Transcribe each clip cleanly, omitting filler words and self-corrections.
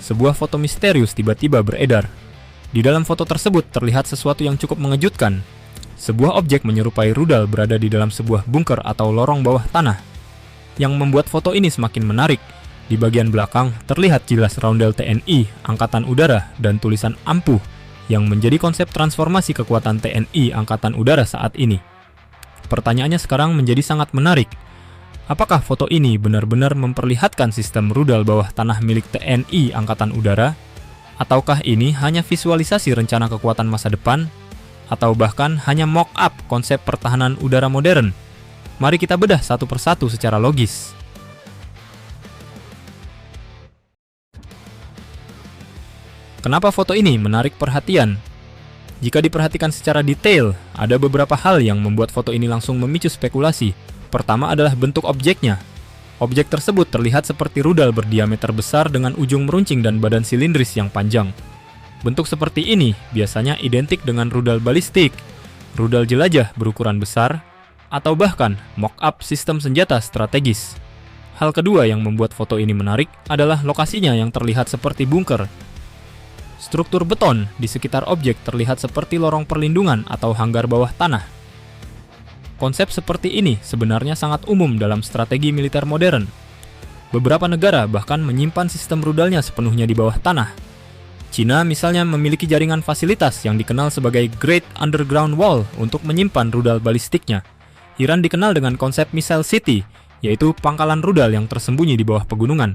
sebuah foto misterius tiba-tiba beredar. Di dalam foto tersebut terlihat sesuatu yang cukup mengejutkan. Sebuah objek menyerupai rudal berada di dalam sebuah bunker atau lorong bawah tanah. Yang membuat foto ini semakin menarik, di bagian belakang terlihat jelas roundel TNI, Angkatan Udara, dan tulisan ampuh yang menjadi konsep transformasi kekuatan TNI Angkatan Udara saat ini. Pertanyaannya sekarang menjadi sangat menarik. Apakah foto ini benar-benar memperlihatkan sistem rudal bawah tanah milik TNI Angkatan Udara? Ataukah ini hanya visualisasi rencana kekuatan masa depan? Atau bahkan hanya mock-up konsep pertahanan udara modern? Mari kita bedah satu persatu secara logis. Kenapa foto ini menarik perhatian? Jika diperhatikan secara detail, ada beberapa hal yang membuat foto ini langsung memicu spekulasi. Pertama adalah bentuk objeknya. Objek tersebut terlihat seperti rudal berdiameter besar dengan ujung meruncing dan badan silindris yang panjang. Bentuk seperti ini biasanya identik dengan rudal balistik, rudal jelajah berukuran besar, atau bahkan mock-up sistem senjata strategis. Hal kedua yang membuat foto ini menarik adalah lokasinya yang terlihat seperti bunker. Struktur beton di sekitar objek terlihat seperti lorong perlindungan atau hanggar bawah tanah. Konsep seperti ini sebenarnya sangat umum dalam strategi militer modern. Beberapa negara bahkan menyimpan sistem rudalnya sepenuhnya di bawah tanah. Cina misalnya memiliki jaringan fasilitas yang dikenal sebagai Great Underground Wall untuk menyimpan rudal balistiknya. Iran dikenal dengan konsep Missile City, yaitu pangkalan rudal yang tersembunyi di bawah pegunungan.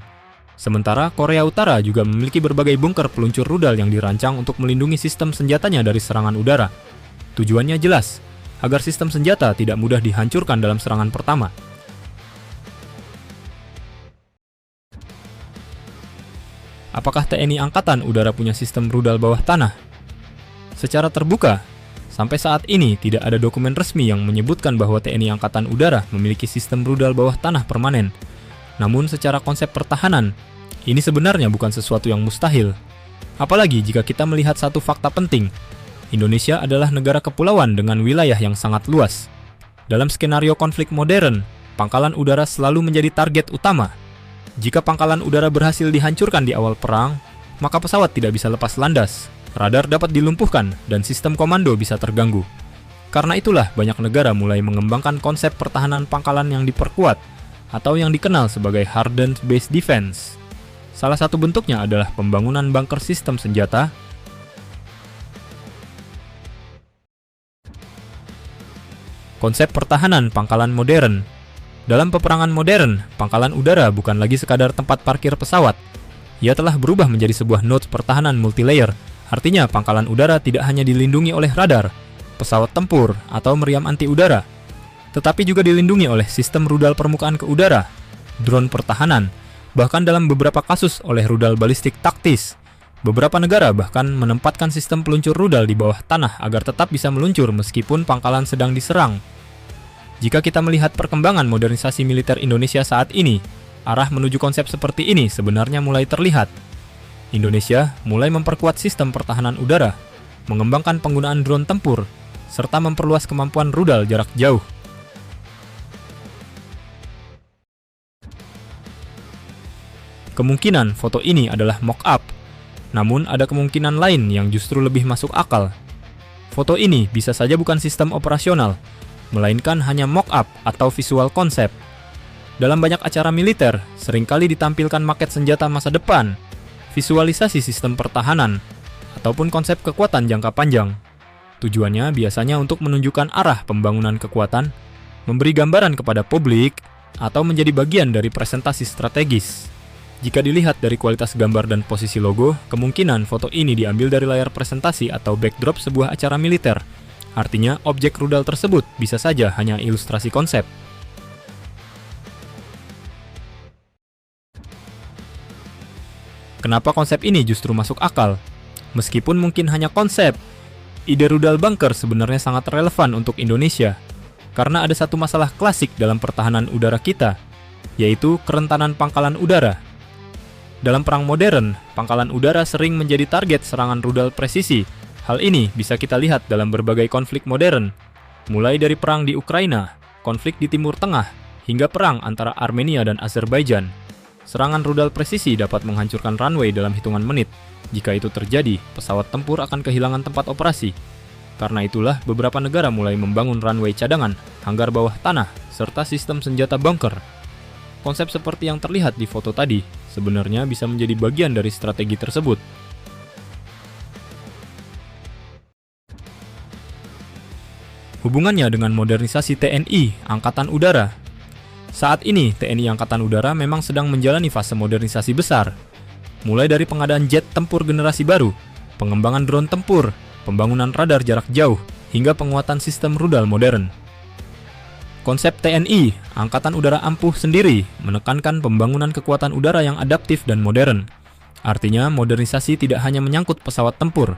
Sementara Korea Utara juga memiliki berbagai bunker peluncur rudal yang dirancang untuk melindungi sistem senjatanya dari serangan udara. Tujuannya jelas, agar sistem senjata tidak mudah dihancurkan dalam serangan pertama. Apakah TNI Angkatan Udara punya sistem rudal bawah tanah? Secara terbuka, sampai saat ini tidak ada dokumen resmi yang menyebutkan bahwa TNI Angkatan Udara memiliki sistem rudal bawah tanah permanen. Namun secara konsep pertahanan, ini sebenarnya bukan sesuatu yang mustahil. Apalagi jika kita melihat satu fakta penting, Indonesia adalah negara kepulauan dengan wilayah yang sangat luas. Dalam skenario konflik modern, pangkalan udara selalu menjadi target utama. Jika pangkalan udara berhasil dihancurkan di awal perang, maka pesawat tidak bisa lepas landas, radar dapat dilumpuhkan, dan sistem komando bisa terganggu. Karena itulah banyak negara mulai mengembangkan konsep pertahanan pangkalan yang diperkuat, atau yang dikenal sebagai Hardened Base Defense. Salah satu bentuknya adalah pembangunan bunker sistem senjata, konsep pertahanan pangkalan modern. Dalam peperangan modern, pangkalan udara bukan lagi sekadar tempat parkir pesawat. Ia telah berubah menjadi sebuah nodes pertahanan multilayer. Artinya, pangkalan udara tidak hanya dilindungi oleh radar, pesawat tempur, atau meriam anti-udara, tetapi juga dilindungi oleh sistem rudal permukaan ke udara, drone pertahanan, bahkan dalam beberapa kasus oleh rudal balistik taktis. Beberapa negara bahkan menempatkan sistem peluncur rudal di bawah tanah agar tetap bisa meluncur meskipun pangkalan sedang diserang. Jika kita melihat perkembangan modernisasi militer Indonesia saat ini, arah menuju konsep seperti ini sebenarnya mulai terlihat. Indonesia mulai memperkuat sistem pertahanan udara, mengembangkan penggunaan drone tempur, serta memperluas kemampuan rudal jarak jauh. Kemungkinan foto ini adalah mock-up. Namun ada kemungkinan lain yang justru lebih masuk akal. Foto ini bisa saja bukan sistem operasional, melainkan hanya mock-up atau visual konsep. Dalam banyak acara militer, seringkali ditampilkan maket senjata masa depan, visualisasi sistem pertahanan, ataupun konsep kekuatan jangka panjang. Tujuannya biasanya untuk menunjukkan arah pembangunan kekuatan, memberi gambaran kepada publik, atau menjadi bagian dari presentasi strategis. Jika dilihat dari kualitas gambar dan posisi logo, kemungkinan foto ini diambil dari layar presentasi atau backdrop sebuah acara militer. Artinya, objek rudal tersebut bisa saja hanya ilustrasi konsep. Kenapa konsep ini justru masuk akal? Meskipun mungkin hanya konsep, ide rudal bunker sebenarnya sangat relevan untuk Indonesia. Karena ada satu masalah klasik dalam pertahanan udara kita, yaitu kerentanan pangkalan udara. Dalam perang modern, pangkalan udara sering menjadi target serangan rudal presisi. Hal ini bisa kita lihat dalam berbagai konflik modern, mulai dari perang di Ukraina, konflik di Timur Tengah, hingga perang antara Armenia dan Azerbaijan. Serangan rudal presisi dapat menghancurkan runway dalam hitungan menit. Jika itu terjadi, pesawat tempur akan kehilangan tempat operasi. Karena itulah beberapa negara mulai membangun runway cadangan, hanggar bawah tanah, serta sistem senjata bunker. Konsep seperti yang terlihat di foto tadi sebenarnya bisa menjadi bagian dari strategi tersebut. Hubungannya dengan modernisasi TNI Angkatan Udara. Saat ini, TNI Angkatan Udara memang sedang menjalani fase modernisasi besar. Mulai dari pengadaan jet tempur generasi baru, pengembangan drone tempur, pembangunan radar jarak jauh, hingga penguatan sistem rudal modern. Konsep TNI Angkatan Udara Ampuh sendiri menekankan pembangunan kekuatan udara yang adaptif dan modern. Artinya, modernisasi tidak hanya menyangkut pesawat tempur,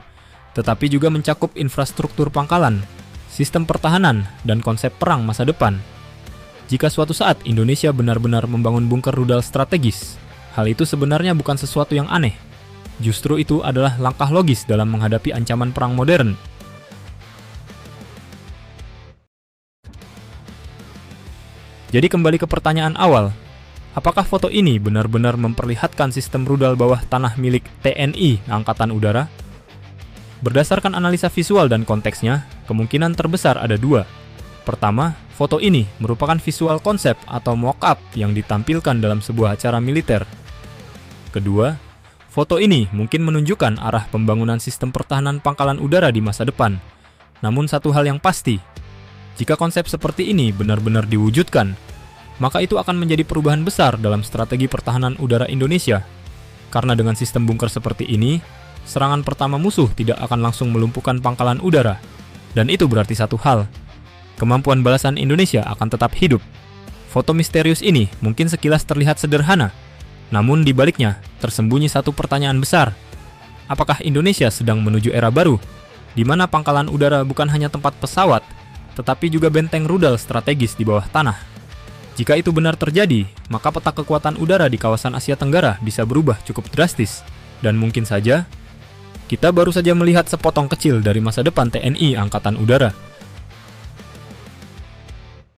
tetapi juga mencakup infrastruktur pangkalan, sistem pertahanan, dan konsep perang masa depan. Jika suatu saat Indonesia benar-benar membangun bunker rudal strategis, hal itu sebenarnya bukan sesuatu yang aneh. Justru itu adalah langkah logis dalam menghadapi ancaman perang modern. Jadi kembali ke pertanyaan awal, apakah foto ini benar-benar memperlihatkan sistem rudal bawah tanah milik TNI Angkatan Udara? Berdasarkan analisa visual dan konteksnya, kemungkinan terbesar ada dua. Pertama, foto ini merupakan visual konsep atau mock-up yang ditampilkan dalam sebuah acara militer. Kedua, foto ini mungkin menunjukkan arah pembangunan sistem pertahanan pangkalan udara di masa depan. Namun satu hal yang pasti, jika konsep seperti ini benar-benar diwujudkan, maka itu akan menjadi perubahan besar dalam strategi pertahanan udara Indonesia. Karena dengan sistem bunker seperti ini, serangan pertama musuh tidak akan langsung melumpuhkan pangkalan udara. Dan itu berarti satu hal, kemampuan balasan Indonesia akan tetap hidup. Foto misterius ini mungkin sekilas terlihat sederhana, namun di baliknya tersembunyi satu pertanyaan besar. Apakah Indonesia sedang menuju era baru, di mana pangkalan udara bukan hanya tempat pesawat, tetapi juga benteng rudal strategis di bawah tanah? Jika itu benar terjadi, maka peta kekuatan udara di kawasan Asia Tenggara bisa berubah cukup drastis. Dan mungkin saja, kita baru saja melihat sepotong kecil dari masa depan TNI Angkatan Udara.